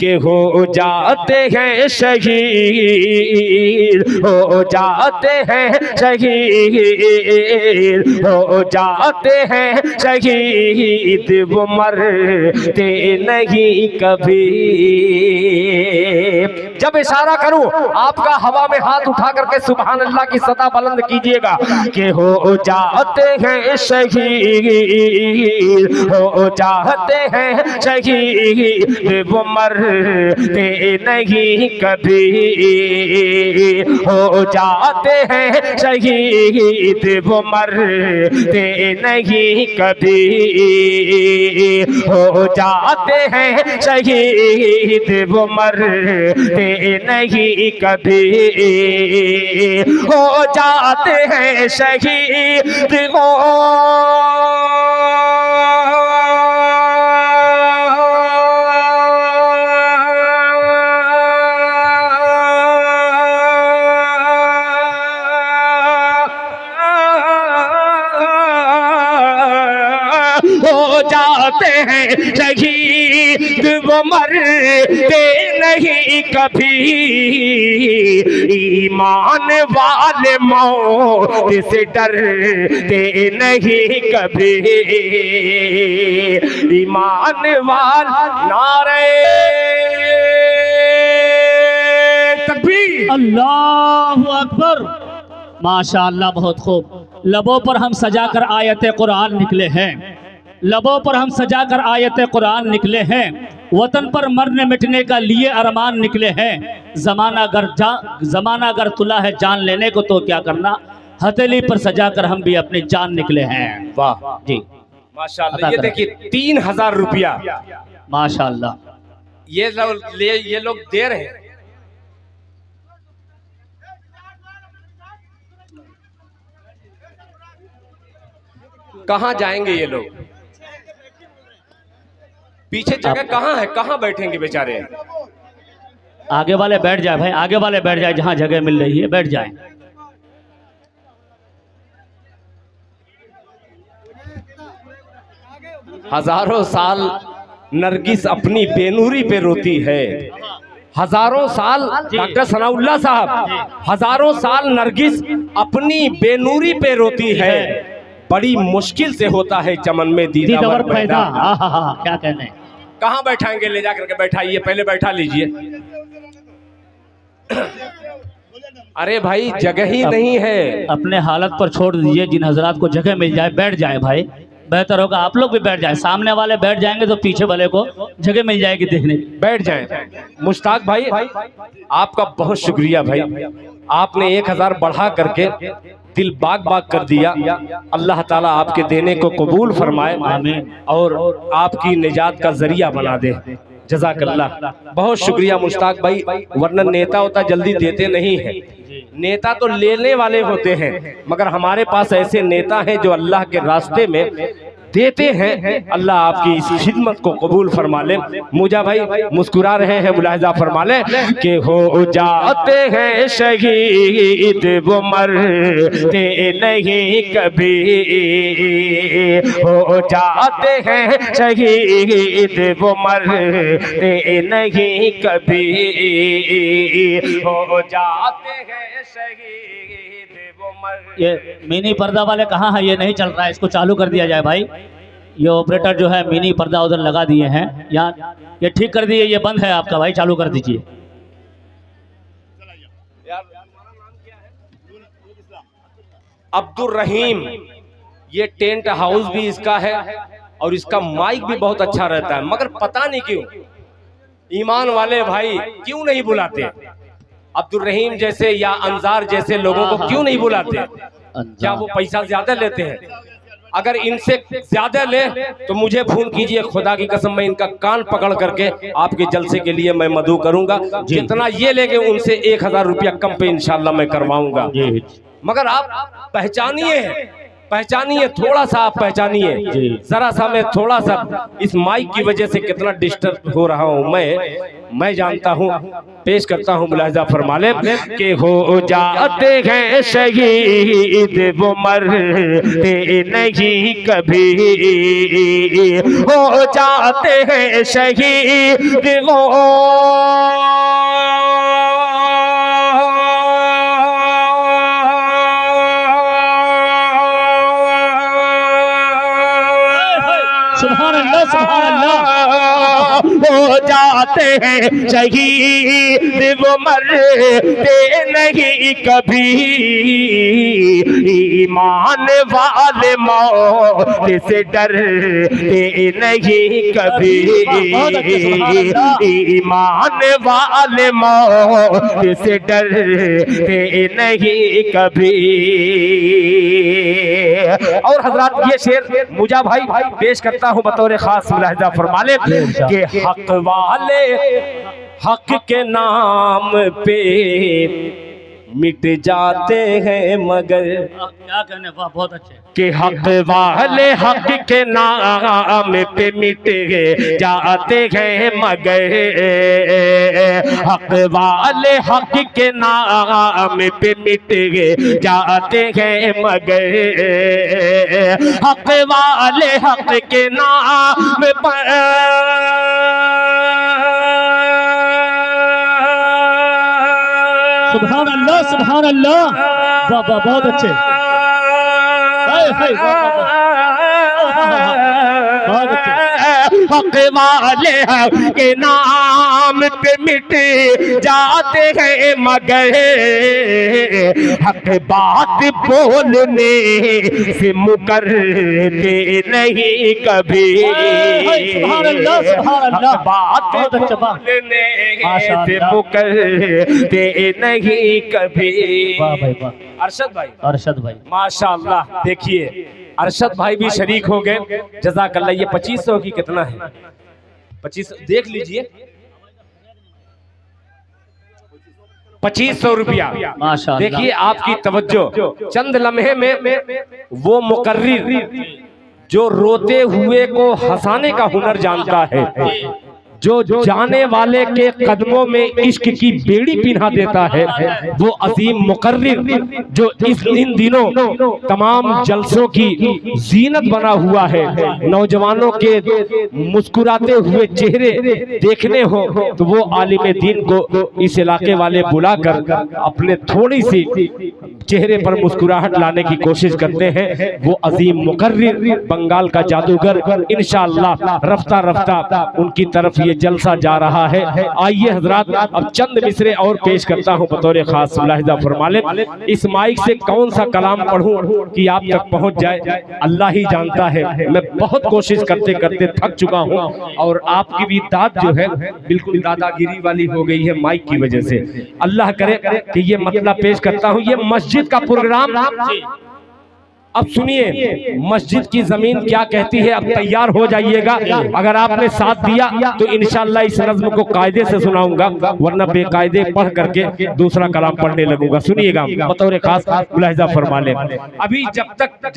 के हो जाते हैं शहीद, हो जाते हैं शहीद, हो जाते हैं शहीद, वो मरते नहीं कभी। जब इशारा करूं आपका हवा में हाथ उठा करके सुभान अल्लाह की सदा बुलंद कीजिएगा कि हो जाते हैं शहीद, हो जाते हैं शहीद, वो मरते नहीं कभी, हो जाते हैं शहीद, वो मरते नहीं कभी, हो जाते हैं शहीद, वो मरते नहीं कभी, हो जाते हैं शहीद, हो जाते हैं शहीद, वो मरते नहीं कभी, ईमान वाले मौत से डरते नहीं कभी, ईमान वाले नारे तकबीर, अल्लाहु अकबर। माशाअल्लाह, बहुत खूब। लबों पर हम सजाकर आयत कुरान निकले हैं, लबों पर हम सजाकर आयत कुरान निकले हैं, वतन पर मरने मिटने का लिए अरमान निकले हैं। जमाना अगर तुला है जान लेने को तो क्या करना, हथेली पर सजाकर हम भी अपनी जान निकले हैं। वाह जी माशाअल्लाह। ये देखिए 3000 रुपया माशाअल्लाह। ये लोग दे रहे हैं। कहाँ जाएंगे ये लोग? पीछे जगह कहाँ है? कहाँ बैठेंगे बेचारे? आगे वाले बैठ जाए भाई, आगे वाले बैठ जाए, जहाँ जगह मिल रही है बैठ जाए। हजारों साल नरगिस अपनी बेनूरी पे रोती है, हजारों साल डॉक्टर सनाउल्लाह साहब, हजारों साल नरगिस अपनी बेनूरी पे रोती है, बड़ी मुश्किल से होता है चमन में दीदावर पैदा। क्या कहने। कहाँ बैठाएंगे? ले जाकर के बैठाइए, पहले बैठा लीजिए। अरे भाई जगह ही नहीं है। अपने हालत पर छोड़ दीजिए, जिन हजरात को जगह मिल जाए बैठ जाए भाई, बेहतर होगा। आप लोग भी बैठ जाएं, सामने वाले बैठ जाएंगे तो पीछे वाले को जगह मिल जाएगी देखने की। बैठ जाएं। मुश्ताक भाई आपका बहुत शुक्रिया भाई, आपने 1000 बढ़ा करके दिल बाग बाग कर दिया। अल्लाह ताला आपके देने को कबूल फरमाए, आमीन, और आपकी निजात का जरिया बना दे। जज़ाकल्लाह, बहुत शुक्रिया मुश्ताक भाई। वरना नेता होता जल्दी देते नहीं है, नेता तो लेने वाले होते हैं, मगर हमारे पास ऐसे नेता हैं जो अल्लाह के रास्ते में देते हैं। अल्लाह आपकी इस खिदमत को कबूल फरमा ले। मुजा भाई मुस्कुरा रहे हैं, मुलाहिजा फरमा ले कि हो जाते हैं शहीद, वो मरते नहीं कभी, हो जाते हैं शहीद, वो मरते नहीं कभी, हो जाते हैं शहीद, वो मर। ये मिनी पर्दा वाले कहाँ है? ये नहीं चल रहा है, इसको चालू कर दिया जाए भाई। ये ऑपरेटर जो है मिनी पर्दा उधर लगा दिए हैं, यहाँ ये ठीक कर दिए, ये बंद है आपका भाई, चालू कर दीजिए। अब्दुल रहीम, ये टेंट हाउस भी इसका है और इसका माइक भी बहुत अच्छा रहता है, मगर पता नहीं क्यों ईमान वाले भाई क्यों नहीं बुलाते? अब्दुल रहीम जैसे या अंजार जैसे लोगों को क्यों नहीं बुलाते? क्या वो पैसा ज्यादा लेते हैं? अगर इनसे ज्यादा ले तो मुझे फोन कीजिए, खुदा की कसम मैं इनका कान पकड़ करके आपके जलसे के लिए मैं मदू करूंगा। जितना ये लेंगे उनसे 1000 रुपया कम पे इंशाल्लाह मैं करवाऊंगा। मगर आप पहचानिए पहचानिए, थोड़ा सा आप पहचानिए। जरा सा मैं थोड़ा सा इस माइक की वजह से कितना डिस्टर्ब हो रहा हूँ मैं जानता हूँ। पेश करता हूँ, मुलाहिजा फरमा ले कि हो जाते हैं शहीद वो मरते नहीं कभी, हो जाते हैं शहीद वो सुभान अल्लाह, सुभान अल्लाह। हो जाते हैं शहीद वो मरते नहीं कभी, ईमान वाले मौत से डरते नहीं कभी, ईमान वाले मौत से डरते नहीं कभी। और हजरात ये शेर मुजा भाई पेश करता हूँ बतौर खास, मुलाहिजा फरमा ले कि हक वाले हक के नाम पे मिट जाते हैं मगर, क्या कहने, वाह बहुत अच्छे। कि हक वाले हक के नाम पे मिट जाते हैं मगर, हक वाले हक के नाम पे मिट जाते हैं मगर, हक वाले हक के नाम पर सुभान अल्लाह, सुभान अल्लाह, वाह वाह बहुत अच्छे। बहुत अच्छे। हक वाले हक के नाम पे मिट जाते हैं मगर, हक बात बोलने से मुकरते नहीं कभी, सुभान अल्लाह, सुभान अल्लाह, बात बहुत अच्छा, बोलने से मुकरते नहीं कभी। वाह भाई वाह। अरशद भाई, अरशद भाई माशाअल्लाह, देखिए अरशद भाई भी शरीक हो गए, जज़ाकल्लाह। ये 2500 की कितना है? 25 देख लीजिए, 2500 रुपया। माशाअल्लाह। देखिए आपकी तवज्जो, चंद लम्हे में वो मुकर्रिर जो रोते हुए को हंसाने का हुनर जानता है, जो जाने वाले के कदमों में इश्क की बेड़ी पिन्हा देता है, वो अजीम मुकर्रिर जो इन दिनों तमाम जलसों की जीनत बना हुआ है। नौजवानों के मुस्कुराते हुए चेहरे देखने हो तो वो आलिम दीन को इस इलाके वाले बुलाकर अपने थोड़ी सी चेहरे पर मुस्कुराहट लाने की कोशिश करते हैं। वो अजीम मुकर्रिर बंगाल का जादूगर इंशाअल्लाह रफ्ता रफ्ता उनकी तरफ ये जलसा जा रहा है। आइए हजरात, अब चंद मिसरे और पेश करता हूं बतौर खास, मुलाहिजा फरमा ले। इस माइक से कौन सा कलाम पढ़ूं कि आप तक पहुंच जाए, अल्लाह ही जानता है। मैं बहुत कोशिश करते करते थक चुका हूं और आपकी भी दाद जो है बिल्कुल दादागिरी वाली हो गई है माइक की वजह से। अल्लाह करे कि ये मतलब पेश करता हूं। ये मस्जिद का प्रोग्राम, अब सुनिए मस्जिद की जमीन क्या कहती है। अब तैयार हो जाइएगा, अगर आपने साथ दिया तो इंशाअल्लाह इस नज़्म को कायदे से सुनाऊंगा, वरना बेकायदे पढ़ करके दूसरा कलाम पढ़ने लगूंगा। सुनिएगा बतौर खास, मुलाहिजा फरमा ले। अभी जब तक